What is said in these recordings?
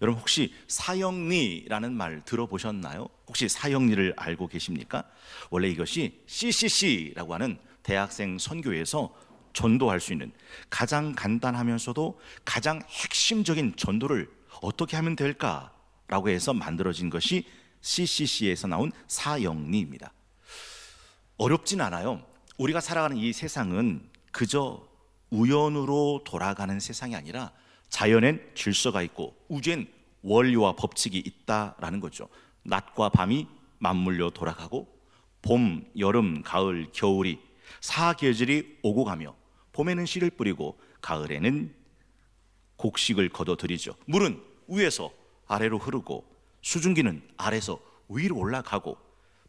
여러분 혹시 사형리라는 말 들어보셨나요? 혹시 사형리를 알고 계십니까? 원래 이것이 CCC라고 하는 대학생 선교에서 전도할 수 있는 가장 간단하면서도 가장 핵심적인 전도를 어떻게 하면 될까라고 해서 만들어진 것이 CCC에서 나온 사형리입니다. 어렵진 않아요. 우리가 살아가는 이 세상은 그저 우연으로 돌아가는 세상이 아니라 자연엔 질서가 있고 우주엔 원리와 법칙이 있다라는 거죠. 낮과 밤이 맞물려 돌아가고 봄, 여름, 가을, 겨울이 사계절이 오고 가며 봄에는 씨를 뿌리고 가을에는 곡식을 거둬들이죠. 물은 위에서 아래로 흐르고 수증기는 아래에서 위로 올라가고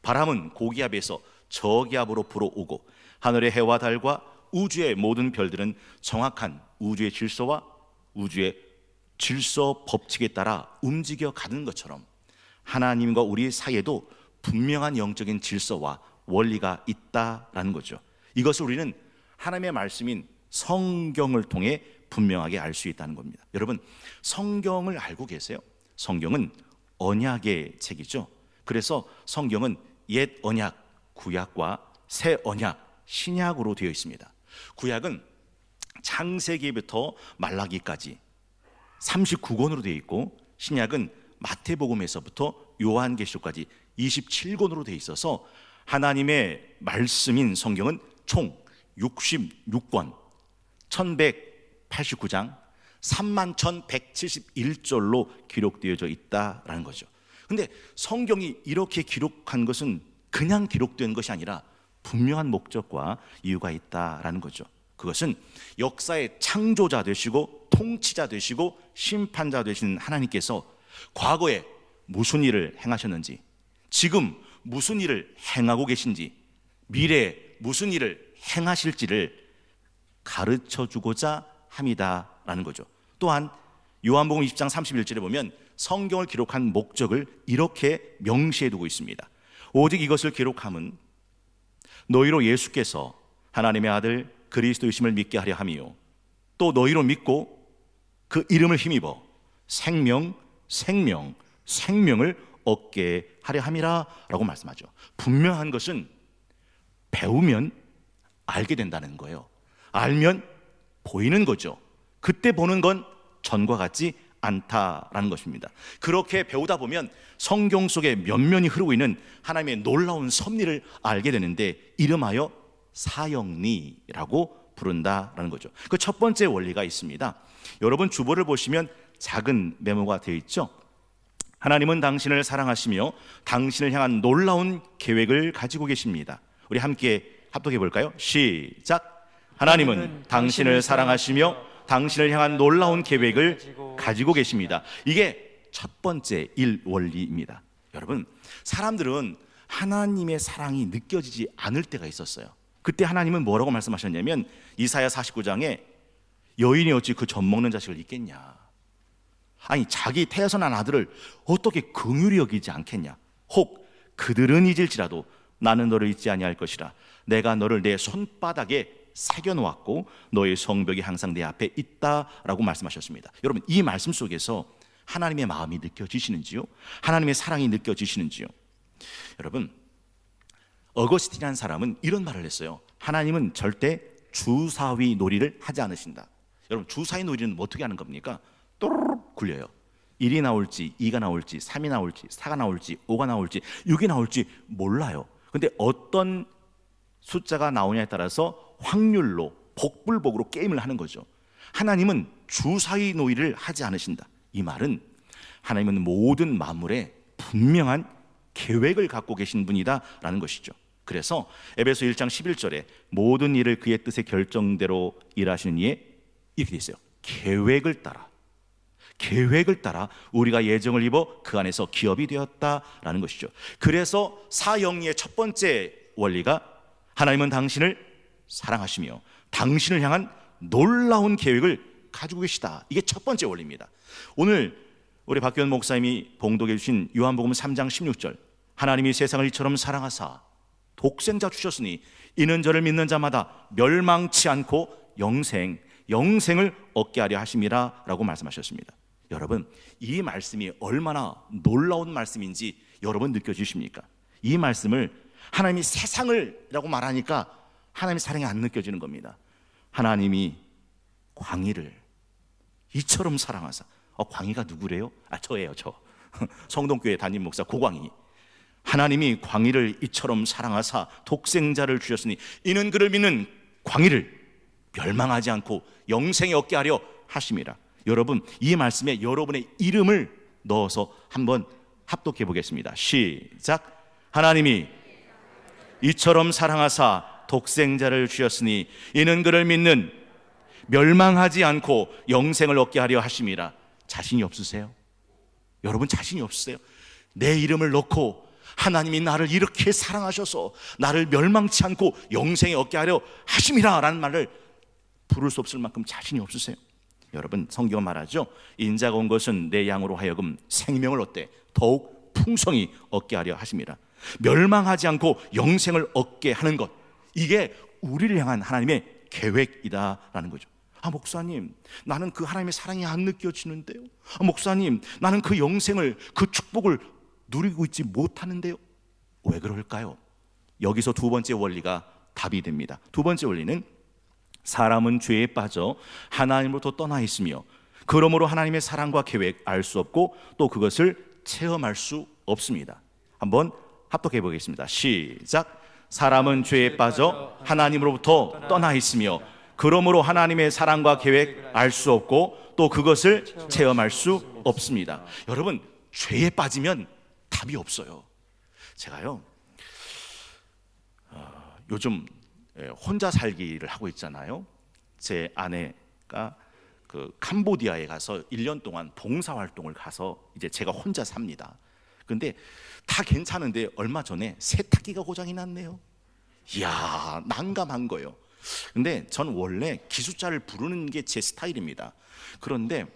바람은 고기압에서 저기압으로 불어오고 하늘의 해와 달과 우주의 모든 별들은 정확한 우주의 질서와 우주의 질서 법칙에 따라 움직여 가는 것처럼 하나님과 우리 사이에도 분명한 영적인 질서와 원리가 있다라는 거죠. 이것을 우리는 하나님의 말씀인 성경을 통해 분명하게 알 수 있다는 겁니다. 여러분, 성경을 알고 계세요? 성경은 언약의 책이죠. 그래서 성경은 옛 언약, 구약과 새 언약, 신약으로 되어 있습니다. 구약은 창세기부터 말라기까지 39권으로 되어 있고 신약은 마태복음에서부터 요한계시록까지 27권으로 되어 있어서 하나님의 말씀인 성경은 총 66권 1189장 31,171절로 기록되어져 있다라는 거죠. 근데 성경이 이렇게 기록한 것은 그냥 기록된 것이 아니라 분명한 목적과 이유가 있다라는 거죠. 그것은 역사의 창조자 되시고 통치자 되시고 심판자 되신 하나님께서 과거에 무슨 일을 행하셨는지, 지금 무슨 일을 행하고 계신지, 미래에 무슨 일을 행하실지를 가르쳐 주고자 함이다라는 거죠. 또한 요한복음 20장 31절에 보면 성경을 기록한 목적을 이렇게 명시해 두고 있습니다. 오직 이것을 기록함은 너희로 예수께서 하나님의 아들 그리스도이심을 믿게 하려 함이요 또 너희로 믿고 그 이름을 힘입어 생명을 얻게 하려 함이라 라고 말씀하죠. 분명한 것은 배우면 알게 된다는 거예요. 알면 보이는 거죠. 그때 보는 건 전과 같지 않다라는 것입니다. 그렇게 배우다 보면 성경 속에 면면이 흐르고 있는 하나님의 놀라운 섭리를 알게 되는데 이름하여 사형리라고 부른다라는 거죠. 그 첫 번째 원리가 있습니다. 여러분 주보를 보시면 작은 메모가 되어 있죠. 하나님은 당신을 사랑하시며 당신을 향한 놀라운 계획을 가지고 계십니다. 우리 함께 합독해 볼까요? 시작. 하나님은 당신을 사랑하시며 당신을 향한 놀라운 계획을 가지고 계십니다. 이게 첫 번째 원리입니다. 여러분, 사람들은 하나님의 사랑이 느껴지지 않을 때가 있었어요. 그때 하나님은 뭐라고 말씀하셨냐면 이사야 49장에 여인이 어찌 그 젖 먹는 자식을 잊겠냐, 아니 자기 태에서 난 아들을 어떻게 긍휼히 여기지 않겠냐, 혹 그들은 잊을지라도 나는 너를 잊지 아니할 것이라 내가 너를 내 손바닥에 새겨놓았고 너의 성벽이 항상 내 앞에 있다라고 말씀하셨습니다. 여러분, 이 말씀 속에서 하나님의 마음이 느껴지시는지요? 하나님의 사랑이 느껴지시는지요? 여러분, 어거스틴이라는 사람은 이런 말을 했어요. 하나님은 절대 주사위 놀이를 하지 않으신다. 여러분, 주사위 놀이는 어떻게 하는 겁니까? 또르륵 굴려요. 1이 나올지 2가 나올지 3이 나올지 4가 나올지 5가 나올지 6이 나올지 몰라요. 근데 어떤 숫자가 나오냐에 따라서 확률로 복불복으로 게임을 하는 거죠. 하나님은 주사위 놀이를 하지 않으신다. 이 말은 하나님은 모든 만물에 분명한 계획을 갖고 계신 분이다라는 것이죠. 그래서 에베소 1장 11절에 모든 일을 그의 뜻의 결정대로 일하시는 이에 이렇게 돼 있어요. 계획을 따라 우리가 예정을 입어 그 안에서 기업이 되었다라는 것이죠. 그래서 사형리의 첫 번째 원리가 하나님은 당신을 사랑하시며 당신을 향한 놀라운 계획을 가지고 계시다. 이게 첫 번째 원리입니다. 오늘 우리 박규현 목사님이 봉독해 주신 요한복음 3장 16절, 하나님이 세상을 이처럼 사랑하사 독생자 주셨으니 이는 저를 믿는 자마다 멸망치 않고 영생을 얻게 하려 하심이라 라고 말씀하셨습니다. 여러분, 이 말씀이 얼마나 놀라운 말씀인지 여러분 느껴지십니까? 이 말씀을 하나님이 세상을 라고 말하니까 하나님의 사랑이 안 느껴지는 겁니다. 하나님이 광희를 이처럼 사랑하사. 광희가 누구래요? 저예요, 저. 성동교회 담임 목사 고광희. 하나님이 광희를 이처럼 사랑하사 독생자를 주셨으니 이는 그를 믿는 광희를 멸망하지 않고 영생에 얻게 하려 하심이라. 여러분, 이 말씀에 여러분의 이름을 넣어서 한번 합독해 보겠습니다. 시작. 하나님이 이처럼 사랑하사 독생자를 주셨으니 이는 그를 믿는 멸망하지 않고 영생을 얻게 하려 하심이라. 자신이 없으세요? 여러분, 자신이 없으세요? 내 이름을 넣고 하나님이 나를 이렇게 사랑하셔서 나를 멸망치 않고 영생에 얻게 하려 하심이라 라는 말을 부를 수 없을 만큼 자신이 없으세요? 여러분, 성경은 말하죠. 인자가 온 것은 내 양으로 하여금 생명을 얻되 더욱 풍성히 얻게 하려 하심이라. 멸망하지 않고 영생을 얻게 하는 것, 이게 우리를 향한 하나님의 계획이다라는 거죠. 목사님, 나는 그 하나님의 사랑이 안 느껴지는데요. 목사님, 나는 그 영생을, 그 축복을 누리고 있지 못하는데요. 왜 그럴까요? 여기서 두 번째 원리가 답이 됩니다. 두 번째 원리는 사람은 죄에 빠져 하나님으로부터 떠나 있으며 그러므로 하나님의 사랑과 계획 알 수 없고 또 그것을 체험할 수 없습니다. 한번 합독해 보겠습니다. 시작. 사람은 죄에 빠져 하나님으로부터 떠나 있으며 그러므로 하나님의 사랑과 계획 알 수 없고 또 그것을 체험할 수 없습니다. 여러분, 죄에 빠지면 답이 없어요. 제가요, 요즘 혼자 살기를 하고 있잖아요. 제 아내가 그 캄보디아에 가서 1년 동안 봉사활동을 가서 이제 제가 혼자 삽니다. 근데 다 괜찮은데 얼마 전에 세탁기가 고장이 났네요. 이야, 난감한 거예요. 근데 전 원래 기술자를 부르는 게 제 스타일입니다. 그런데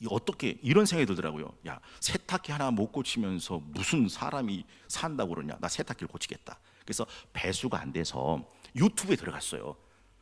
어떻게 이런 생각이 들더라고요. 야, 세탁기 하나 못 고치면서 무슨 사람이 산다고 그러냐. 나 세탁기를 고치겠다. 그래서 배수가 안 돼서 유튜브에 들어갔어요.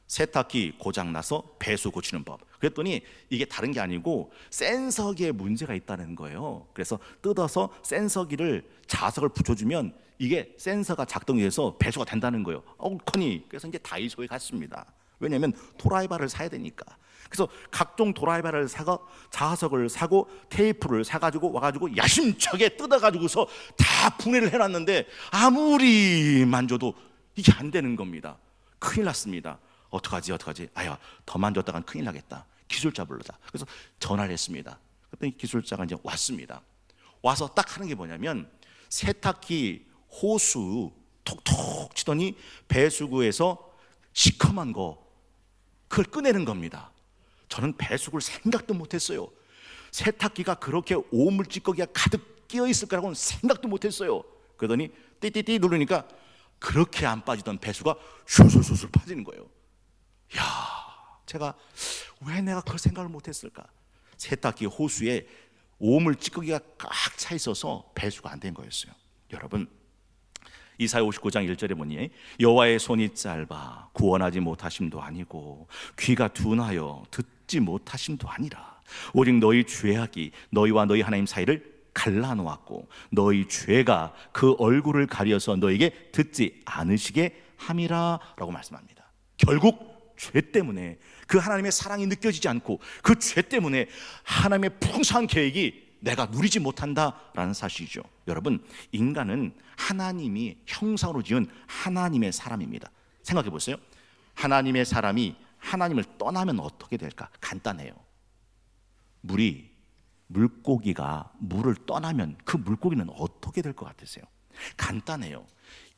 세탁기 고장 나서 배수 고치는 법. 그랬더니 이게 다른 게 아니고 센서기에 문제가 있다는 거예요. 그래서 뜯어서 센서기를 자석을 붙여주면 이게 센서가 작동해서 배수가 된다는 거예요. 커니 그래서 이제 다이소에 갔습니다. 왜냐하면 도라이바를 사야 되니까. 그래서 각종 도라이바를 사고 자석을 사고 테이프를 사가지고 와가지고 야심차게 뜯어가지고서 다 분해를 해놨는데 아무리 만져도 이게 안 되는 겁니다. 큰일 났습니다. 어떡하지? 아야, 더 만졌다간 큰일 나겠다. 기술자 불러다. 그래서 전화를 했습니다. 그랬더니 기술자가 이제 왔습니다. 와서 딱 하는 게 뭐냐면 세탁기 호수 톡톡 치더니 배수구에서 시커먼 거 그걸 꺼내는 겁니다. 저는 배수구를 생각도 못했어요. 세탁기가 그렇게 오물 찌꺼기가 가득 끼어 있을 거라고는 생각도 못했어요. 그러더니 띠띠띠 누르니까 그렇게 안 빠지던 배수가 슈술슈술 빠지는 거예요. 야, 제가 왜 내가 그걸 생각을 못했을까? 세탁기 호수에 오물 찌꺼기가 꽉 차 있어서 배수가 안 된 거였어요. 여러분, 이사야 59장 1절에 보니 여호와의 손이 짧아 구원하지 못하심도 아니고 귀가 둔하여 듣지 못하심도 아니라 오직 너희 죄악이 너희와 너희 하나님 사이를 갈라놓았고 너희 죄가 그 얼굴을 가려서 너에게 듣지 않으시게 함이라 라고 말씀합니다. 결국 죄 때문에 그 하나님의 사랑이 느껴지지 않고 그 죄 때문에 하나님의 풍성한 계획이 내가 누리지 못한다라는 사실이죠. 여러분, 인간은 하나님이 형상으로 지은 하나님의 사람입니다. 생각해 보세요. 하나님의 사람이 하나님을 떠나면 어떻게 될까? 간단해요. 물고기가 물을 떠나면 그 물고기는 어떻게 될 것 같으세요? 간단해요.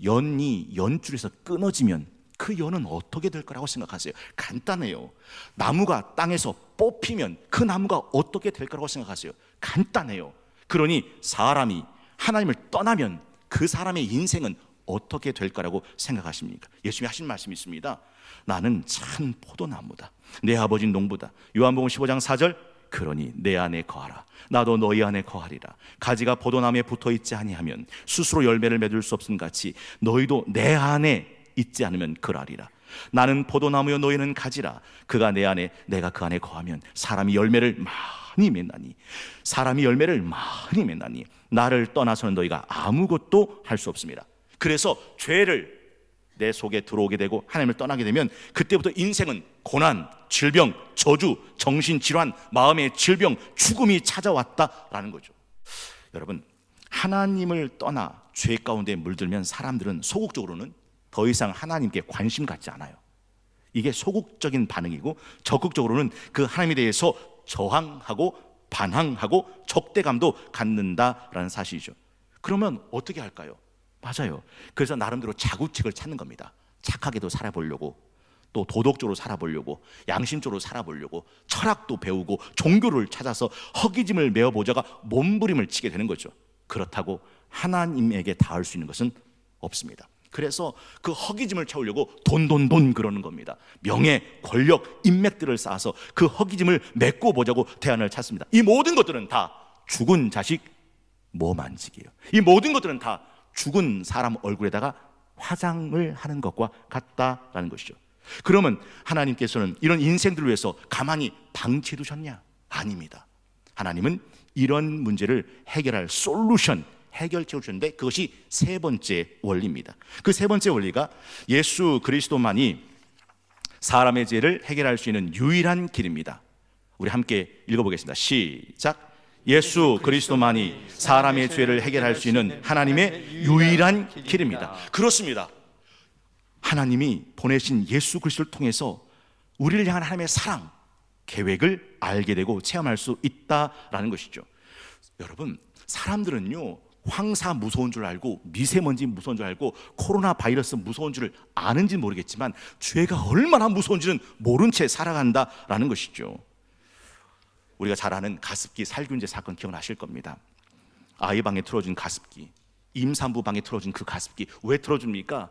연이 연줄에서 끊어지면 그 연은 어떻게 될 거라고 생각하세요? 간단해요. 나무가 땅에서 뽑히면 그 나무가 어떻게 될 거라고 생각하세요? 간단해요. 그러니 사람이 하나님을 떠나면 그 사람의 인생은 어떻게 될 거라고 생각하십니까? 예수님이 하신 말씀이 있습니다. 나는 참 포도나무다. 내 아버지는 농부다. 요한복음 15장 4절, 그러니 내 안에 거하라. 나도 너희 안에 거하리라. 가지가 포도나무에 붙어있지 아니하면 스스로 열매를 맺을 수 없음 같이 너희도 내 안에 있지 않으면 그러하리라. 나는 포도나무여 너희는 가지라. 그가 내 안에 내가 그 안에 거하면 사람이 열매를 많이 맺나니 사람이 열매를 많이 맺나니 나를 떠나서는 너희가 아무것도 할 수 없습니다. 그래서 죄를 내 속에 들어오게 되고 하나님을 떠나게 되면 그때부터 인생은 고난, 질병, 저주, 정신질환, 마음의 질병, 죽음이 찾아왔다라는 거죠. 여러분, 하나님을 떠나 죄 가운데 물들면 사람들은 소극적으로는 더 이상 하나님께 관심 갖지 않아요. 이게 소극적인 반응이고, 적극적으로는 그 하나님에 대해서 저항하고 반항하고 적대감도 갖는다라는 사실이죠. 그러면 어떻게 할까요? 맞아요. 그래서 나름대로 자구책을 찾는 겁니다. 착하게도 살아보려고, 또 도덕적으로 살아보려고, 양심적으로 살아보려고, 철학도 배우고 종교를 찾아서 허기짐을 메어보자가 몸부림을 치게 되는 거죠. 그렇다고 하나님에게 닿을 수 있는 것은 없습니다. 그래서 그 허기짐을 채우려고 돈 그러는 겁니다. 명예, 권력, 인맥들을 쌓아서 그 허기짐을 메꿔 보자고 대안을 찾습니다. 이 모든 것들은 다 죽은 자식 뭐 만지기예요. 이 모든 것들은 다 죽은 사람 얼굴에다가 화장을 하는 것과 같다라는 것이죠. 그러면 하나님께서는 이런 인생들을 위해서 가만히 방치해 두셨냐? 아닙니다. 하나님은 이런 문제를 해결할 솔루션, 해결책을 주셨는데 그것이 세 번째 원리입니다. 그 세 번째 원리가 예수 그리스도만이 사람의 죄를 해결할 수 있는 유일한 길입니다. 우리 함께 읽어보겠습니다. 시작. 예수 그리스도만이 사람의 죄를 해결할 수 있는 하나님의 유일한 길입니다. 그렇습니다. 하나님이 보내신 예수 그리스도를 통해서 우리를 향한 하나님의 사랑, 계획을 알게 되고 체험할 수 있다라는 것이죠. 여러분, 사람들은요, 황사 무서운 줄 알고, 미세먼지 무서운 줄 알고, 코로나 바이러스 무서운 줄 아는지 모르겠지만 죄가 얼마나 무서운지는 모른 채 살아간다라는 것이죠. 우리가 잘 아는 가습기 살균제 사건 기억나실 겁니다. 아이 방에 틀어준 가습기, 임산부 방에 틀어준 그 가습기, 왜 틀어줍니까?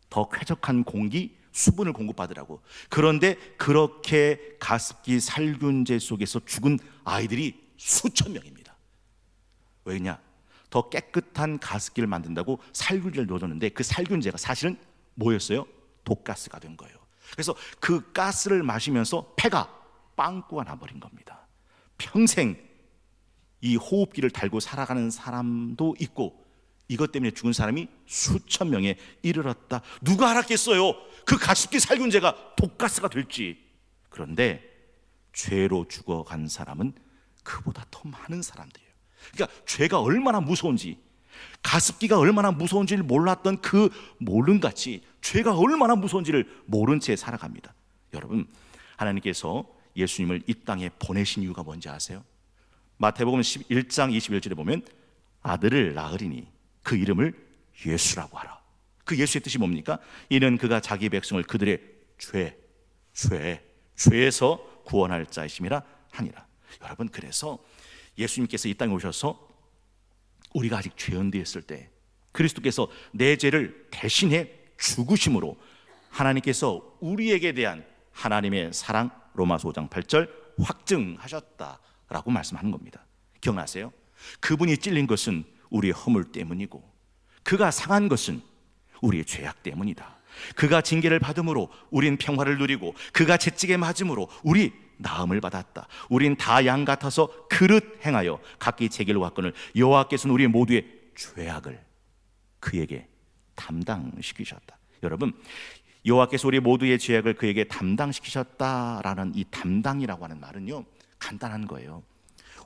더 쾌적한 공기, 수분을 공급받으라고. 그런데 그렇게 가습기 살균제 속에서 죽은 아이들이 수천 명입니다. 왜냐? 더 깨끗한 가습기를 만든다고 살균제를 넣어줬는데 그 살균제가 사실은 뭐였어요? 독가스가 된 거예요. 그래서 그 가스를 마시면서 폐가 빵꾸가 나버린 겁니다. 평생 이 호흡기를 달고 살아가는 사람도 있고, 이것 때문에 죽은 사람이 수천 명에 이르렀다. 누가 알았겠어요? 그 가습기 살균제가 독가스가 될지. 그런데 죄로 죽어간 사람은 그보다 더 많은 사람들이에요. 그러니까 죄가 얼마나 무서운지, 가습기가 얼마나 무서운지를 몰랐던 그 모름같이 죄가 얼마나 무서운지를 모른 채 살아갑니다. 여러분, 하나님께서 예수님을 이 땅에 보내신 이유가 뭔지 아세요? 마태복음 11장 21절에 보면 아들을 낳으리니 그 이름을 예수라고 하라. 그 예수의 뜻이 뭡니까? 이는 그가 자기 백성을 그들의 죄에서 구원할 자이심이라 하니라. 여러분, 그래서 예수님께서 이 땅에 오셔서 우리가 아직 죄연되었을 때 그리스도께서 내 죄를 대신해 죽으심으로 하나님께서 우리에게 대한 하나님의 사랑, 로마서 5장 8절 확증하셨다라고 말씀하는 겁니다. 기억나세요? 그분이 찔린 것은 우리의 허물 때문이고, 그가 상한 것은 우리의 죄악 때문이다. 그가 징계를 받음으로 우린 평화를 누리고, 그가 채찍에 맞음으로 우리 나음을 받았다. 우린 다 양 같아서 그릇 행하여 각기 제 길로 갔거늘 여호와께서는 우리 모두의 죄악을 그에게 담당시키셨다. 여러분, 여호와께서 우리 모두의 죄악을 그에게 담당시키셨다라는 이 담당이라고 하는 말은요, 간단한 거예요.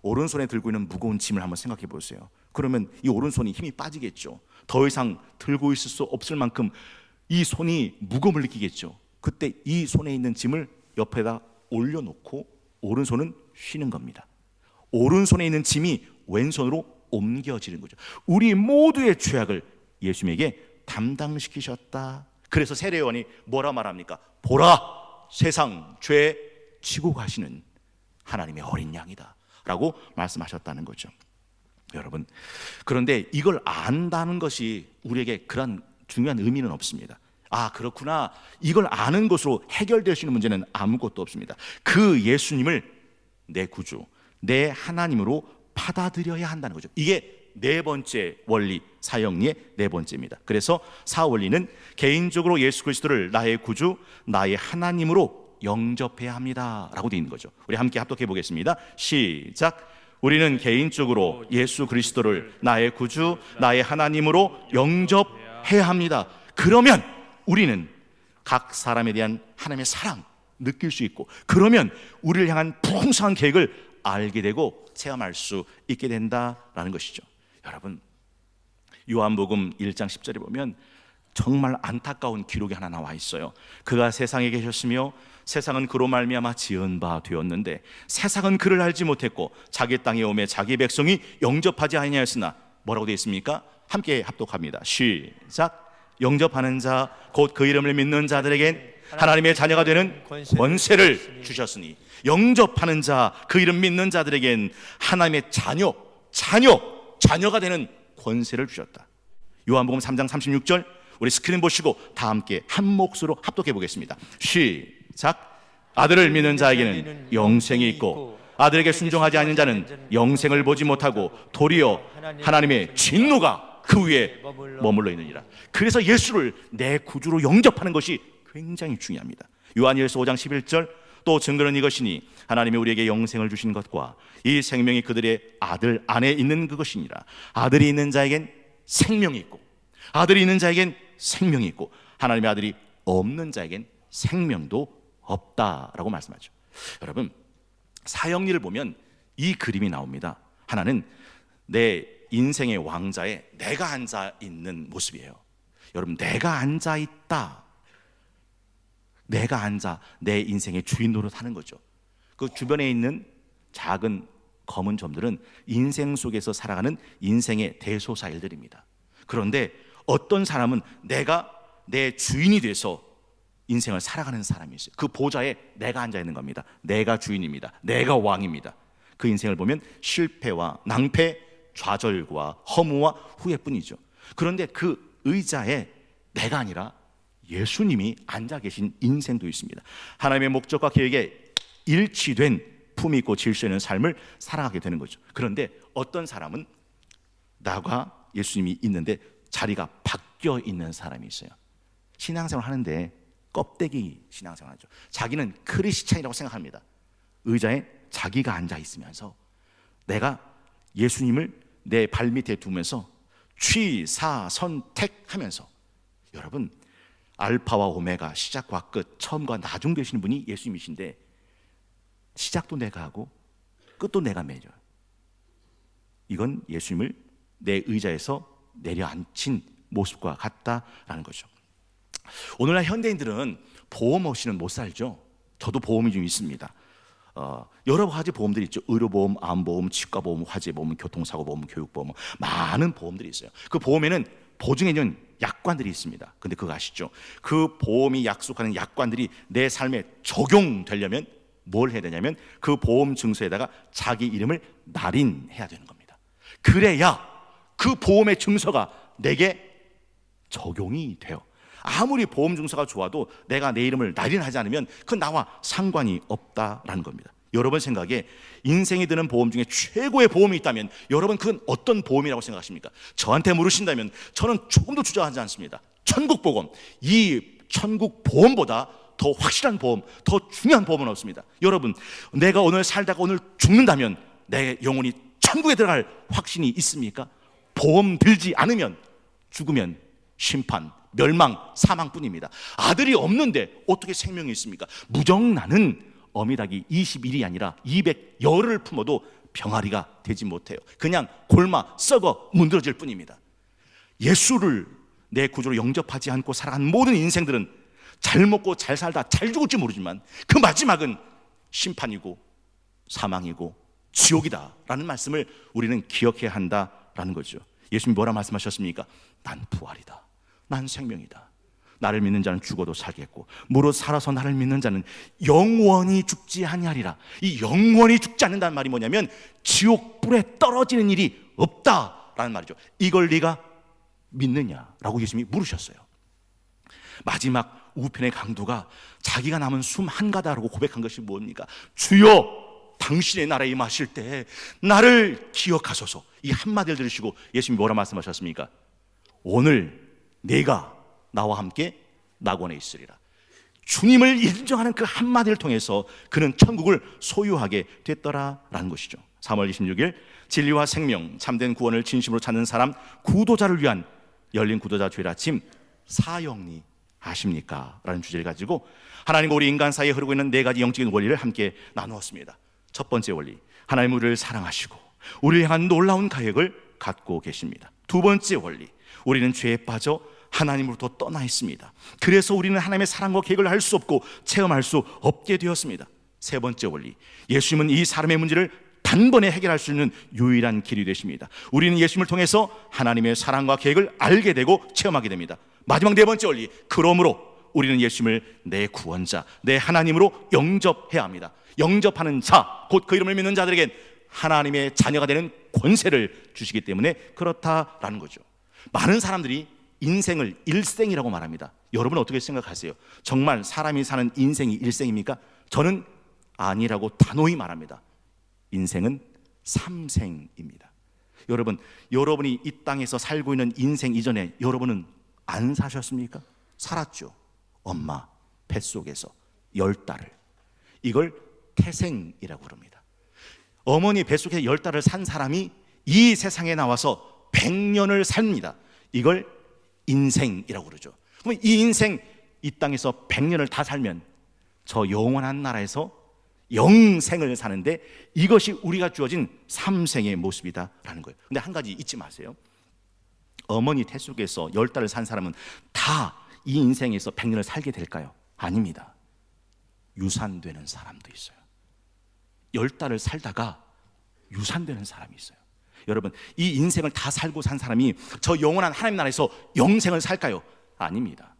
오른손에 들고 있는 무거운 짐을 한번 생각해 보세요. 그러면 이 오른손이 힘이 빠지겠죠. 더 이상 들고 있을 수 없을 만큼 이 손이 무거움을 느끼겠죠. 그때 이 손에 있는 짐을 옆에다 올려놓고 오른손은 쉬는 겁니다. 오른손에 있는 짐이 왼손으로 옮겨지는 거죠. 우리 모두의 죄악을 예수님에게 담당시키셨다. 그래서 세례요한이 뭐라 말합니까? 보라, 세상 죄 지고 가시는 하나님의 어린 양이다 라고 말씀하셨다는 거죠. 여러분, 그런데 이걸 안다는 것이 우리에게 그런 중요한 의미는 없습니다. 아, 그렇구나, 이걸 아는 것으로 해결될 수 있는 문제는 아무것도 없습니다. 그 예수님을 내 구주, 내 하나님으로 받아들여야 한다는 거죠. 이게 네 번째 원리, 사형리의 네 번째입니다. 그래서 사원리는 개인적으로 예수 그리스도를 나의 구주, 나의 하나님으로 영접해야 합니다 라고 되어 있는 거죠. 우리 함께 합독해 보겠습니다. 시작. 우리는 개인적으로 예수 그리스도를 나의 구주, 나의 하나님으로 영접해야 합니다. 그러면 우리는 각 사람에 대한 하나님의 사랑 느낄 수 있고, 그러면 우리를 향한 풍성한 계획을 알게 되고 체험할 수 있게 된다라는 것이죠. 여러분, 요한복음 1장 10절에 보면 정말 안타까운 기록이 하나 나와 있어요. 그가 세상에 계셨으며 세상은 그로 말미암아 지은 바 되었는데 세상은 그를 알지 못했고 자기 땅에 오매 자기 백성이 영접하지 아니하였으나 뭐라고 되어 있습니까? 함께 합독합니다. 시작. 영접하는 자 곧 그 이름을 믿는 자들에겐 하나님의 자녀가 되는 권세를 주셨으니, 영접하는 자, 그 이름 믿는 자들에겐 하나님의 자녀가 되는 권세를 주셨다. 요한복음 3장 36절 우리 스크린 보시고 다 함께 한 몫으로 합독해 보겠습니다. 시작. 아들을 믿는 자에게는 영생이 있고 아들에게 순종하지 않는 자는 영생을 보지 못하고 도리어 하나님의 진노가 그 위에 머물러 있느니라. 그래서 예수를 내 구주로 영접하는 것이 굉장히 중요합니다. 요한일서 5장 11절 또 증거는 이것이니 하나님이 우리에게 영생을 주신 것과 이 생명이 그들의 아들 안에 있는 그것이니라. 아들이 있는 자에겐 생명이 있고 아들이 있는 자에겐 생명이 있고 하나님의 아들이 없는 자에겐 생명도 없다라고 말씀하죠. 여러분, 사형리를 보면 이 그림이 나옵니다. 하나는 내 인생의 왕자에 내가 앉아 있는 모습이에요. 여러분, 내가 앉아 있다, 내가 앉아 내 인생의 주인 노릇하는 거죠. 그 주변에 있는 작은 검은 점들은 인생 속에서 살아가는 인생의 대소사일들입니다. 그런데 어떤 사람은 내가 내 주인이 돼서 인생을 살아가는 사람이 있어요. 그 보좌에 내가 앉아 있는 겁니다. 내가 주인입니다. 내가 왕입니다. 그 인생을 보면 실패와 낭패, 좌절과 허무와 후회뿐이죠. 그런데 그 의자에 내가 아니라 예수님이 앉아 계신 인생도 있습니다. 하나님의 목적과 계획에 일치된 품위 있고 질서 있는 삶을 살아가게 되는 거죠. 그런데 어떤 사람은 나가 예수님이 있는데 자리가 바뀌어 있는 사람이 있어요. 신앙생활 하는데 껍데기 신앙생활 하죠. 자기는 크리스찬이라고 생각합니다. 의자에 자기가 앉아 있으면서 내가 예수님을 내 발밑에 두면서 취사선택하면서, 여러분, 알파와 오메가, 시작과 끝, 처음과 나중 되시는 분이 예수님이신데 시작도 내가 하고 끝도 내가 맺어요. 이건 예수님을 내 의자에서 내려앉힌 모습과 같다라는 거죠. 오늘날 현대인들은 보험 없이는 못 살죠. 저도 보험이 좀 있습니다. 여러 가지 보험들이 있죠. 의료보험, 암보험, 치과보험, 화재보험, 교통사고보험, 교육보험, 많은 보험들이 있어요. 그 보험에는 보증해 준 약관들이 있습니다. 근데 그거 아시죠? 그 보험이 약속하는 약관들이 내 삶에 적용되려면 뭘 해야 되냐면 그 보험 증서에다가 자기 이름을 날인해야 되는 겁니다. 그래야 그 보험의 증서가 내게 적용이 돼요. 아무리 보험 증서가 좋아도 내가 내 이름을 날인하지 않으면 그건 나와 상관이 없다라는 겁니다. 여러분 생각에 인생이 드는 보험 중에 최고의 보험이 있다면 여러분 그건 어떤 보험이라고 생각하십니까? 저한테 물으신다면 저는 조금도 주저하지 않습니다. 천국보험. 이 천국보험보다 더 확실한 보험, 더 중요한 보험은 없습니다. 여러분, 내가 오늘 살다가 오늘 죽는다면 내 영혼이 천국에 들어갈 확신이 있습니까? 보험 들지 않으면 죽으면 심판, 멸망, 사망뿐입니다. 아들이 없는데 어떻게 생명이 있습니까? 무정란은 어미닭이 21이 아니라 200열을 품어도 병아리가 되지 못해요. 그냥 골마 썩어 문드러질 뿐입니다. 예수를 내 구주로 영접하지 않고 살아간 모든 인생들은 잘 먹고 잘 살다 잘 죽을지 모르지만 그 마지막은 심판이고 사망이고 지옥이다라는 말씀을 우리는 기억해야 한다라는 거죠. 예수님이 뭐라 말씀하셨습니까? 난 부활이다, 난 생명이다. 나를 믿는 자는 죽어도 살겠고 무릇 살아서 나를 믿는 자는 영원히 죽지 아니하리라. 이 영원히 죽지 않는다는 말이 뭐냐면 지옥불에 떨어지는 일이 없다라는 말이죠. 이걸 네가 믿느냐라고 예수님이 물으셨어요. 마지막 우편의 강도가 자기가 남은 숨 한 가닥으로 고백한 것이 뭡니까? 주여 당신의 나라에 임하실 때 나를 기억하소서. 이 한마디를 들으시고 예수님이 뭐라 말씀하셨습니까? 오늘 내가 나와 함께 낙원에 있으리라. 주님을 인정하는 그 한마디를 통해서 그는 천국을 소유하게 됐더라라는 것이죠. 3월 26일 진리와 생명 참된 구원을 진심으로 찾는 사람 구도자를 위한 열린 구도자 주일 아침 사형리 아십니까? 라는 주제를 가지고 하나님과 우리 인간 사이에 흐르고 있는 네 가지 영적인 원리를 함께 나누었습니다. 첫 번째 원리, 하나님 우리를 사랑하시고 우리를 향한 놀라운 계획을 갖고 계십니다. 두 번째 원리, 우리는 죄에 빠져 하나님으로부터 떠나 있습니다. 그래서 우리는 하나님의 사랑과 계획을 할 수 없고 체험할 수 없게 되었습니다. 세 번째 원리, 예수님은 이 사람의 문제를 단번에 해결할 수 있는 유일한 길이 되십니다. 우리는 예수님을 통해서 하나님의 사랑과 계획을 알게 되고 체험하게 됩니다. 마지막 네 번째 원리, 그러므로 우리는 예수님을 내 구원자, 내 하나님으로 영접해야 합니다. 영접하는 자, 곧 그 이름을 믿는 자들에겐 하나님의 자녀가 되는 권세를 주시기 때문에 그렇다라는 거죠. 많은 사람들이 인생을 일생이라고 말합니다. 여러분 어떻게 생각하세요? 정말 사람이 사는 인생이 일생입니까? 저는 아니라고 단호히 말합니다. 인생은 삼생입니다. 여러분, 여러분이 이 땅에서 살고 있는 인생 이전에 여러분은 안 사셨습니까? 살았죠. 엄마 뱃속에서 10달을. 이걸 태생이라고 그럽니다. 어머니 뱃속에서 10달을 산 사람이 이 세상에 나와서 100년을 삽니다. 이걸 인생이라고 그러죠. 그럼 이 인생, 이 땅에서 100년을 다 살면 저 영원한 나라에서 영생을 사는데 이것이 우리가 주어진 삼생의 모습이다라는 거예요. 근데 한 가지 잊지 마세요. 어머니 태속에서 10달을 산 사람은 다 이 인생에서 100년을 살게 될까요? 아닙니다. 유산되는 사람도 있어요. 10달을 살다가 유산되는 사람이 있어요. 여러분, 이 인생을 다 살고 산 사람이 저 영원한 하나님 나라에서 영생을 살까요? 아닙니다.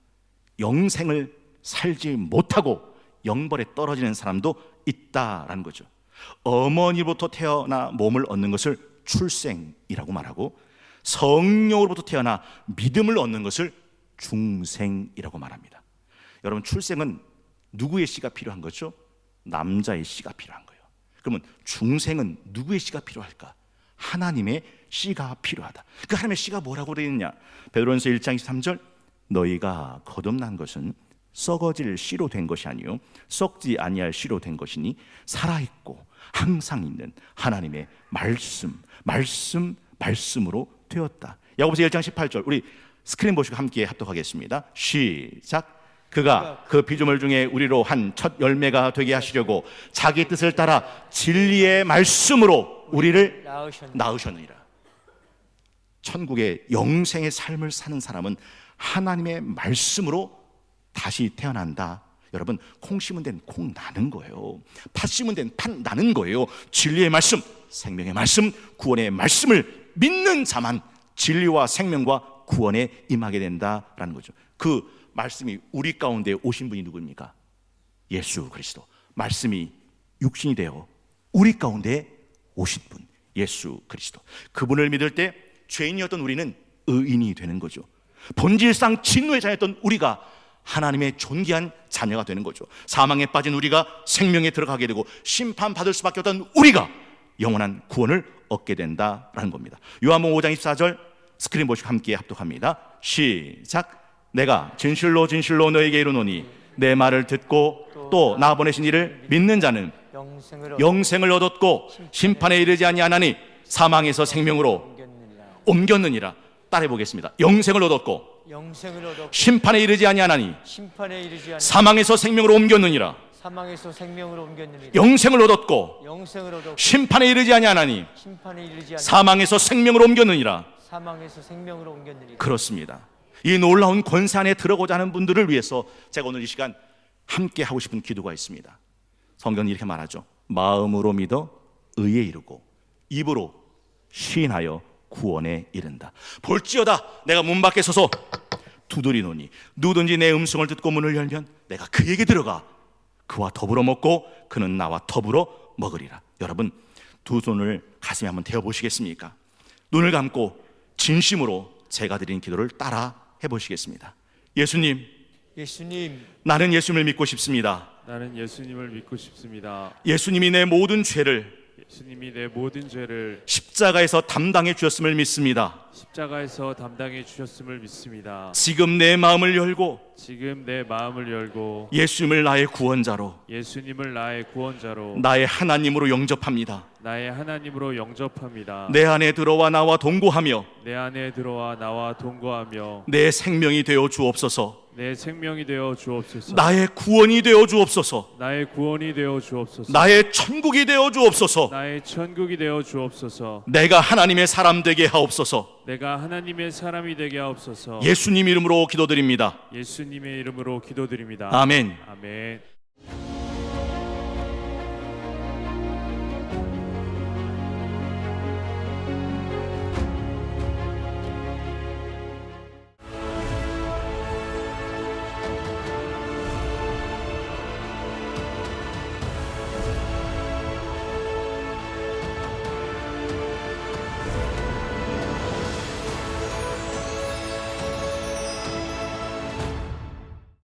영생을 살지 못하고 영벌에 떨어지는 사람도 있다라는 거죠. 어머니로부터 태어나 몸을 얻는 것을 출생이라고 말하고, 성령으로부터 태어나 믿음을 얻는 것을 중생이라고 말합니다. 여러분, 출생은 누구의 씨가 필요한 거죠? 남자의 씨가 필요한 거예요. 그러면 중생은 누구의 씨가 필요할까? 하나님의 씨가 필요하다. 그 하나님의 씨가 뭐라고 되어 있느냐? 베드로전서 1장 23절, 너희가 거듭난 것은 썩어질 씨로 된 것이 아니요 썩지 아니할 씨로 된 것이니 살아있고 항상 있는 하나님의 말씀으로 되었다. 야고보서 1장 18절, 우리 스크린 보시고 함께 합독하겠습니다. 시작. 그가 그 피조물 중에 우리로 한 첫 열매가 되게 하시려고 자기 뜻을 따라 진리의 말씀으로 우리를 낳으셨느니라. 천국의 영생의 삶을 사는 사람은 하나님의 말씀으로 다시 태어난다. 여러분, 콩 심은 데는 콩 나는 거예요. 팥 심은 데는 팥 나는 거예요. 진리의 말씀, 생명의 말씀, 구원의 말씀을 믿는 자만 진리와 생명과 구원에 임하게 된다라는 거죠. 그 말씀이 우리 가운데 오신 분이 누구입니까? 예수 그리스도. 말씀이 육신이 되어 우리 가운데 오신 분, 예수 그리스도. 그분을 믿을 때 죄인이었던 우리는 의인이 되는 거죠. 본질상 진노의 자였던 우리가 하나님의 존귀한 자녀가 되는 거죠. 사망에 빠진 우리가 생명에 들어가게 되고 심판받을 수밖에 없던 우리가 영원한 구원을 얻게 된다라는 겁니다. 요한복음 5장 24절 스크린 보시고 함께 합독합니다. 시작. 내가 진실로 진실로 너에게 이르노니 내 말을 듣고 또 나 보내신 이를 믿는 자는 영생을 얻었고 심판에 이르지 아니하나니 사망에서 생명으로 옮겼느니라. 따라해 보겠습니다. 영생을 얻었고 심판에 이르지 아니하나니 사망에서 생명으로 옮겼느니라. 영생을 얻었고 심판에 이르지 아니하나니 사망에서 생명으로 옮겼느니라. 그렇습니다. 이 놀라운 권세 안에 들어가고자 하는 분들을 위해서 제가 오늘 이 시간 함께 하고 싶은 기도가 있습니다. 성경은 이렇게 말하죠. 마음으로 믿어 의에 이르고 입으로 시인하여 구원에 이른다. 볼지어다 내가 문 밖에 서서 두드리노니 누구든지 내 음성을 듣고 문을 열면 내가 그에게 들어가 그와 더불어 먹고 그는 나와 더불어 먹으리라. 여러분, 두 손을 가슴에 한번 대어 보시겠습니까? 눈을 감고 진심으로 제가 드린 기도를 따라 해보시겠습니다. 예수님, 나는 예수님을 믿고 싶습니다. 나는 예수님을 믿고 싶습니다. 예수님이 내 모든 죄를 예수님이 내 모든 죄를 십자가에서 담당해 주셨음을 믿습니다. 십자가에서 담당해 주셨음을 믿습니다. 지금 내 마음을 열고 지금 내 마음을 열고 예수님을 나의 구원자로, 예수님을 나의 구원자로, 나의 하나님으로 영접합니다. 나의 하나님으로 영접합니다. 내 안에 들어와 나와 동거하며 내 안에 들어와 나와 동거하며 내 생명이 되어 주옵소서. 내 생명이 되어 주옵소서. 나의 구원이 되어 주옵소서. 나의 구원이 되어 주옵소서. 나의 천국이 되어 주옵소서. 나의 천국이 되어 주옵소서. 내가 하나님의 사람 되게 하옵소서. 내가 하나님의 사람이 되게 하옵소서. 예수님 이름으로 기도드립니다. 예수님의 이름으로 기도드립니다. 아멘. 아멘.